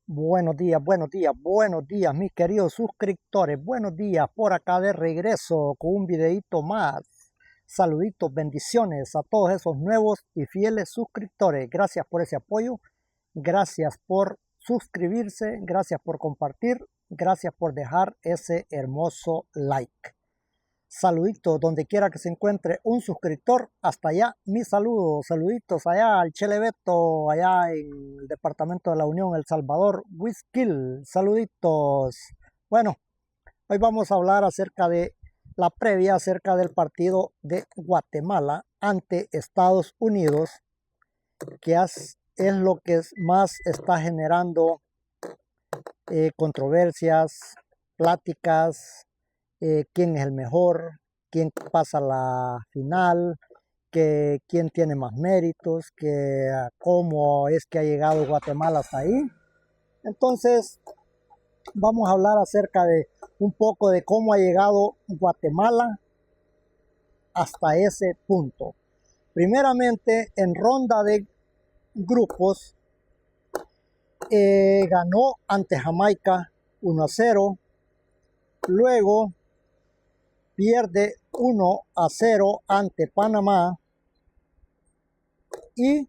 Buenos días, mis queridos suscriptores. Buenos días, por acá de regreso con un videito más. Saluditos, bendiciones a todos esos nuevos y fieles suscriptores. Gracias por ese apoyo, gracias por suscribirse, gracias por compartir, gracias por dejar ese hermoso like. Saluditos donde quiera que se encuentre un suscriptor. Hasta allá, mis saludos. Saluditos allá al Chelebeto, allá en el departamento de la Unión, El Salvador, Whisky. Saluditos. Bueno, hoy vamos a hablar acerca de la previa, acerca del partido de Guatemala ante Estados Unidos, que es lo que más está generando controversias, pláticas, quién es el mejor, quién pasa a la final, que quién tiene más méritos, que cómo es que ha llegado Guatemala hasta ahí. Entonces vamos a hablar acerca de un poco de cómo ha llegado Guatemala hasta ese punto. Primeramente, en ronda de grupos, ganó ante Jamaica 1-0. Luego pierde 1-0 ante Panamá y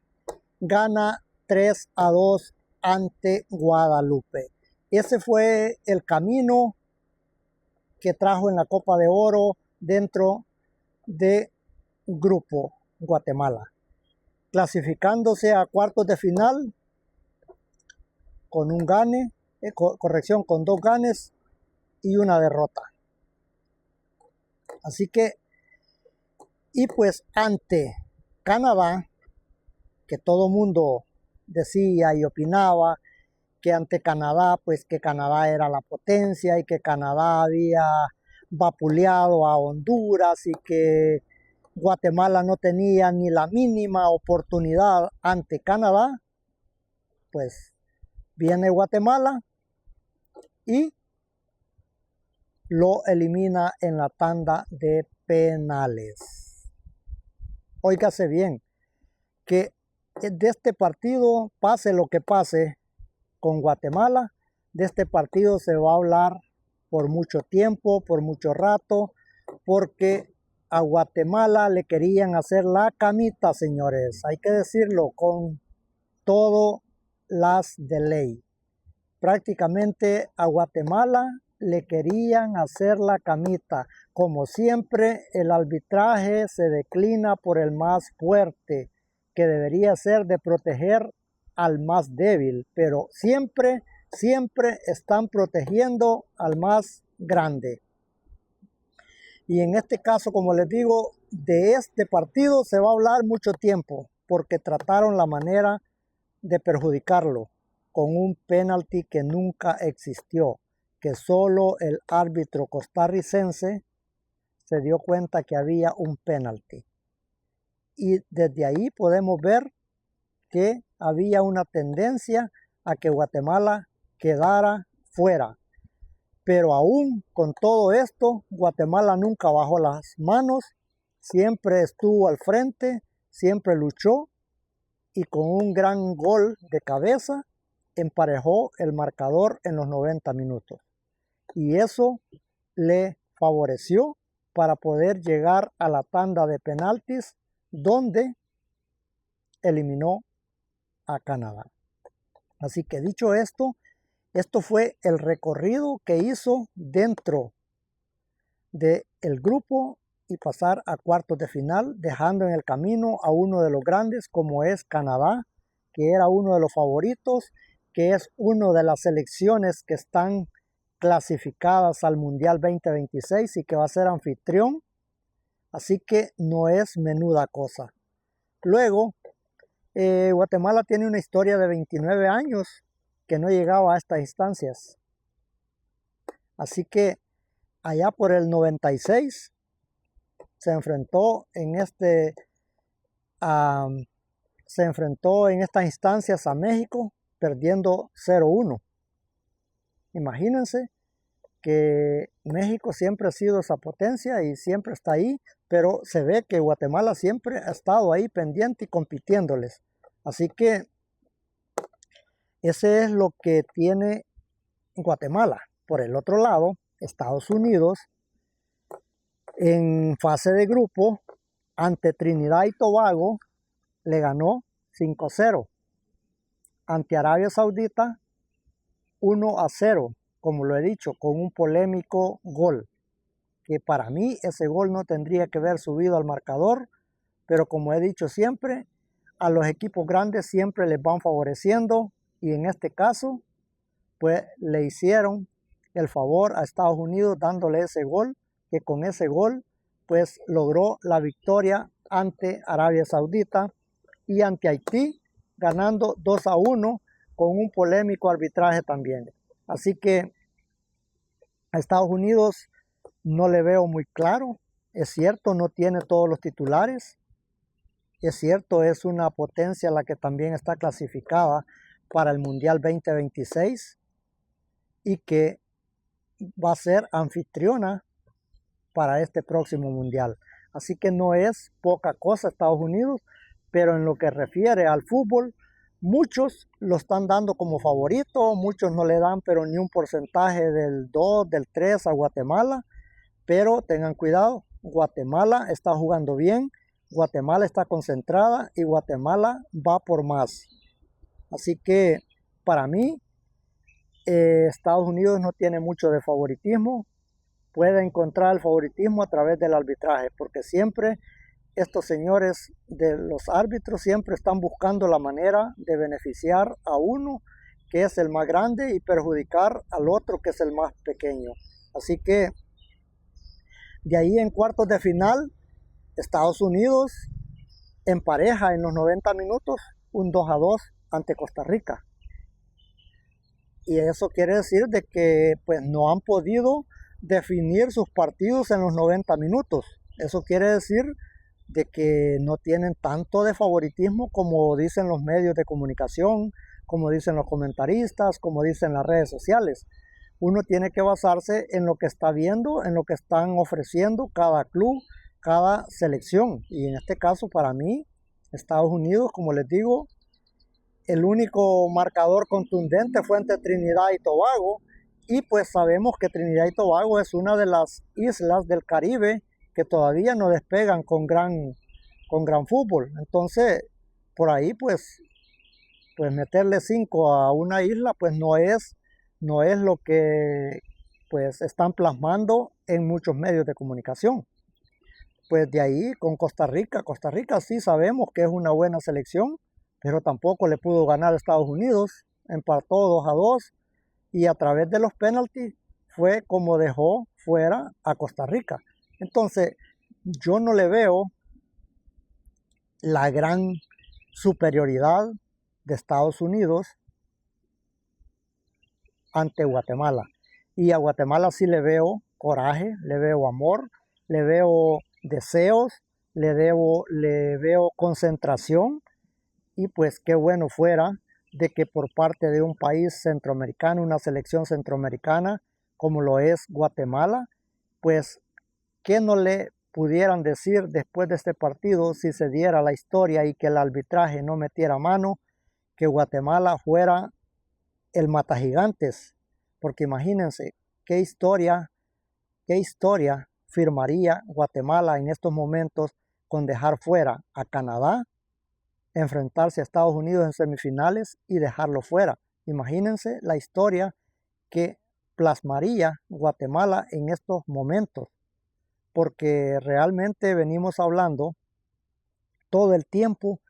gana 3-2 ante Guadalupe. Ese fue el camino que trajo en la Copa de Oro dentro de grupo Guatemala, clasificándose a cuartos de final con un gane, con 2 ganes y una derrota. Así que, y pues ante Canadá, que todo mundo decía y opinaba que ante Canadá, pues que Canadá era la potencia y que Canadá había vapuleado a Honduras y que Guatemala no tenía ni la mínima oportunidad ante Canadá, pues viene Guatemala y lo elimina en la tanda de penales. Óigase bien, que de este partido, pase lo que pase con Guatemala, de este partido se va a hablar por mucho tiempo, por mucho rato, porque a Guatemala le querían hacer la camita, señores. Hay que decirlo con todo las de ley. Prácticamente a Guatemala le querían hacer la camita. Como siempre, el arbitraje se declina por el más fuerte, que debería ser de proteger al más débil, pero siempre están protegiendo al más grande. Y en este caso, como les digo, de este partido se va a hablar mucho tiempo, porque trataron la manera de perjudicarlo con un penalti que nunca existió, que solo el árbitro costarricense se dio cuenta que había un penalti. Y desde ahí podemos ver que había una tendencia a que Guatemala quedara fuera. Pero aún con todo esto, Guatemala nunca bajó las manos, siempre estuvo al frente, siempre luchó y con un gran gol de cabeza emparejó el marcador en los 90 minutos. Y eso le favoreció para poder llegar a la tanda de penaltis, donde eliminó a Canadá. Así que dicho esto, esto fue el recorrido que hizo dentro del grupo y pasar a cuartos de final, dejando en el camino a uno de los grandes como es Canadá, que era uno de los favoritos, que es una de las selecciones que están clasificadas al Mundial 2026 y que va a ser anfitrión. Así que no es menuda cosa. Luego, Guatemala tiene una historia de 29 años que no llegaba a estas instancias. Así que allá por el 96 se enfrentó en estas instancias a México perdiendo 0-1. Imagínense que México siempre ha sido esa potencia y siempre está ahí, pero se ve que Guatemala siempre ha estado ahí pendiente y compitiéndoles. Así que Ese es lo que tiene Guatemala. Por el otro lado, Estados Unidos, en fase de grupo, ante Trinidad y Tobago, le ganó 5-0. Ante Arabia Saudita, 1-0, como lo he dicho, con un polémico gol, que para mí ese gol no tendría que haber subido al marcador, pero como he dicho siempre, a los equipos grandes siempre les van favoreciendo, y en este caso, pues le hicieron el favor a Estados Unidos dándole ese gol, que con ese gol pues logró la victoria ante Arabia Saudita y ante Haití, ganando 2-1 con un polémico arbitraje también. Así que a Estados Unidos no le veo muy claro. Es cierto, no tiene todos los titulares. Es cierto, es una potencia la que también está clasificada para el Mundial 2026 y que va a ser anfitriona para este próximo Mundial. Así que no es poca cosa Estados Unidos, pero en lo que refiere al fútbol, muchos lo están dando como favorito, muchos no le dan pero ni un porcentaje del 2, del 3 a Guatemala, pero tengan cuidado, Guatemala está jugando bien, Guatemala está concentrada y Guatemala va por más. Así que para mí, Estados Unidos no tiene mucho de favoritismo, puede encontrar el favoritismo a través del arbitraje, porque siempre estos señores de los árbitros siempre están buscando la manera de beneficiar a uno que es el más grande y perjudicar al otro que es el más pequeño. Así que de ahí en cuartos de final, Estados Unidos empareja en los 90 minutos un 2-2 ante Costa Rica. Y eso quiere decir de que pues no han podido definir sus partidos en los 90 minutos. Eso quiere decir de que no tienen tanto de favoritismo como dicen los medios de comunicación, como dicen los comentaristas, como dicen las redes sociales. Uno tiene que basarse en lo que está viendo, en lo que están ofreciendo cada club, cada selección. Y en este caso, para mí, Estados Unidos, como les digo, el único marcador contundente fue entre Trinidad y Tobago. Y pues sabemos que Trinidad y Tobago es una de las islas del Caribe que todavía no despegan con gran fútbol. Entonces, por ahí pues meterle 5 a una isla pues no es lo que pues están plasmando en muchos medios de comunicación. Pues de ahí con Costa Rica sí sabemos que es una buena selección, pero tampoco le pudo ganar a Estados Unidos, empató 2-2 y a través de los penaltis fue como dejó fuera a Costa Rica. Entonces, yo no le veo la gran superioridad de Estados Unidos ante Guatemala. Y a Guatemala sí le veo coraje, le veo amor, le veo deseos, le veo concentración. Y pues qué bueno fuera de que por parte de un país centroamericano, una selección centroamericana como lo es Guatemala, pues que no le pudieran decir después de este partido, si se diera la historia y que el arbitraje no metiera mano, que Guatemala fuera el matagigantes, porque imagínense qué historia firmaría Guatemala en estos momentos con dejar fuera a Canadá, enfrentarse a Estados Unidos en semifinales y dejarlo fuera. Imagínense la historia que plasmaría Guatemala en estos momentos, porque realmente venimos hablando todo el tiempo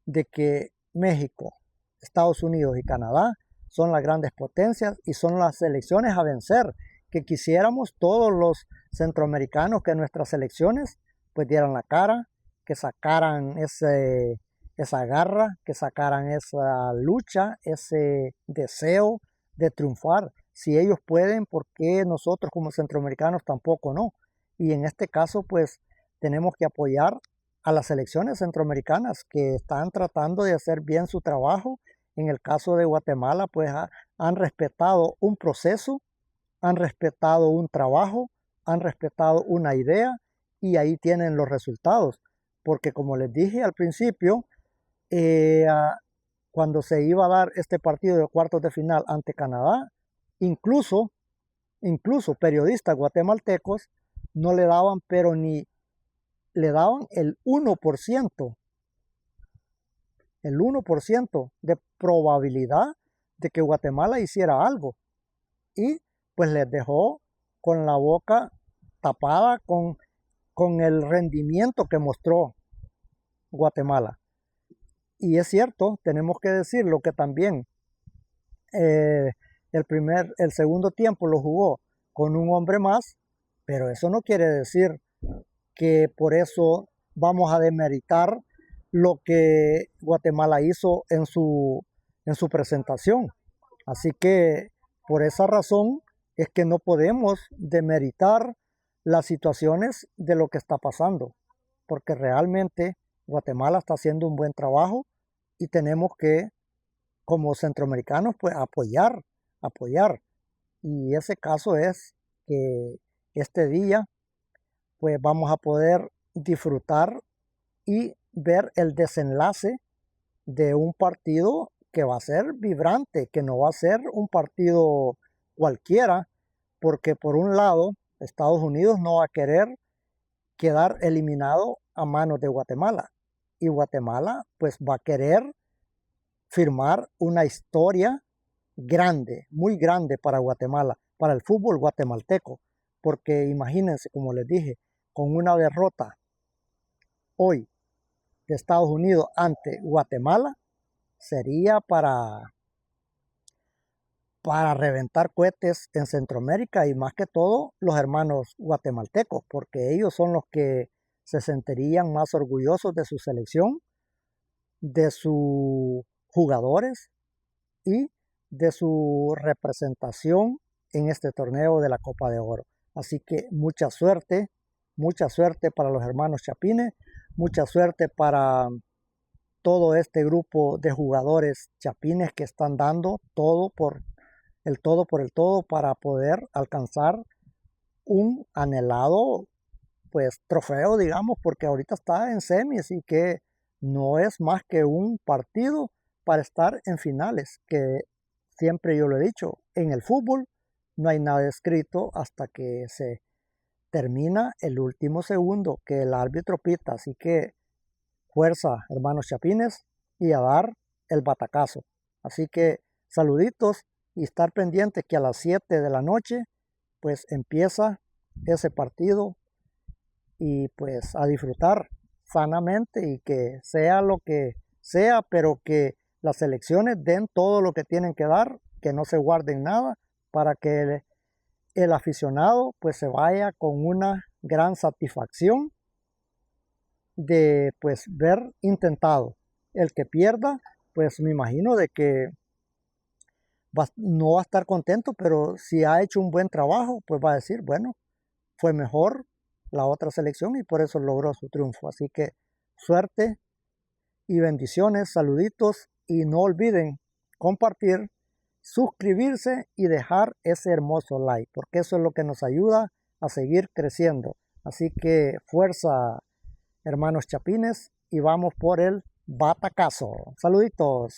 de que México, Estados Unidos y Canadá son las grandes potencias y son las selecciones a vencer, que quisiéramos todos los centroamericanos que nuestras selecciones pues dieran la cara, que sacaran esa garra, que sacaran esa lucha, ese deseo de triunfar. Si ellos pueden, ¿por qué nosotros como centroamericanos tampoco no? Y en este caso pues tenemos que apoyar a las selecciones centroamericanas que están tratando de hacer bien su trabajo. En el caso de Guatemala pues han respetado un proceso, han respetado un trabajo, han respetado una idea y ahí tienen los resultados. Porque como les dije al principio, cuando se iba a dar este partido de cuartos de final ante Canadá, incluso periodistas guatemaltecos no le daban, pero ni le daban el 1% de probabilidad de que Guatemala hiciera algo. Y pues les dejó con la boca tapada con el rendimiento que mostró Guatemala. Y es cierto, tenemos que decirlo que también el segundo tiempo lo jugó con un hombre más, pero eso no quiere decir que por eso vamos a demeritar lo que Guatemala hizo en su presentación. Así que por esa razón es que no podemos demeritar las situaciones de lo que está pasando, porque realmente Guatemala está haciendo un buen trabajo y tenemos que, como centroamericanos, pues apoyar. Y ese caso es que este día pues vamos a poder disfrutar y ver el desenlace de un partido que va a ser vibrante, que no va a ser un partido cualquiera, porque por un lado Estados Unidos no va a querer quedar eliminado a manos de Guatemala, y Guatemala pues va a querer firmar una historia grande, muy grande para Guatemala, para el fútbol guatemalteco, porque imagínense, como les dije, con una derrota hoy de Estados Unidos ante Guatemala, sería para reventar cohetes en Centroamérica, y más que todo los hermanos guatemaltecos, porque ellos son los que se sentirían más orgullosos de su selección, de sus jugadores y de su representación en este torneo de la Copa de Oro. Así que mucha suerte para los hermanos Chapines, mucha suerte para todo este grupo de jugadores chapines que están dando todo por el todo para poder alcanzar un anhelado pues trofeo, digamos, porque ahorita está en semis y que no es más que un partido para estar en finales, que siempre yo lo he dicho, en el fútbol no hay nada escrito hasta que se termina el último segundo que el árbitro pita. Así que fuerza, hermanos chapines, y a dar el batacazo. Así que saluditos y estar pendiente que a las 7 de la noche pues empieza ese partido, y pues a disfrutar sanamente y que sea lo que sea, pero que las selecciones den todo lo que tienen que dar, que no se guarden nada, para que el aficionado pues se vaya con una gran satisfacción de pues ver intentado. El que pierda, pues me imagino de que no va a estar contento, pero si ha hecho un buen trabajo, pues va a decir, bueno, fue mejor la otra selección y por eso logró su triunfo. Así que suerte y bendiciones, saluditos, y no olviden compartir, suscribirse y dejar ese hermoso like, porque eso es lo que nos ayuda a seguir creciendo. Así que fuerza, hermanos chapines, y vamos por el batacazo. Saluditos.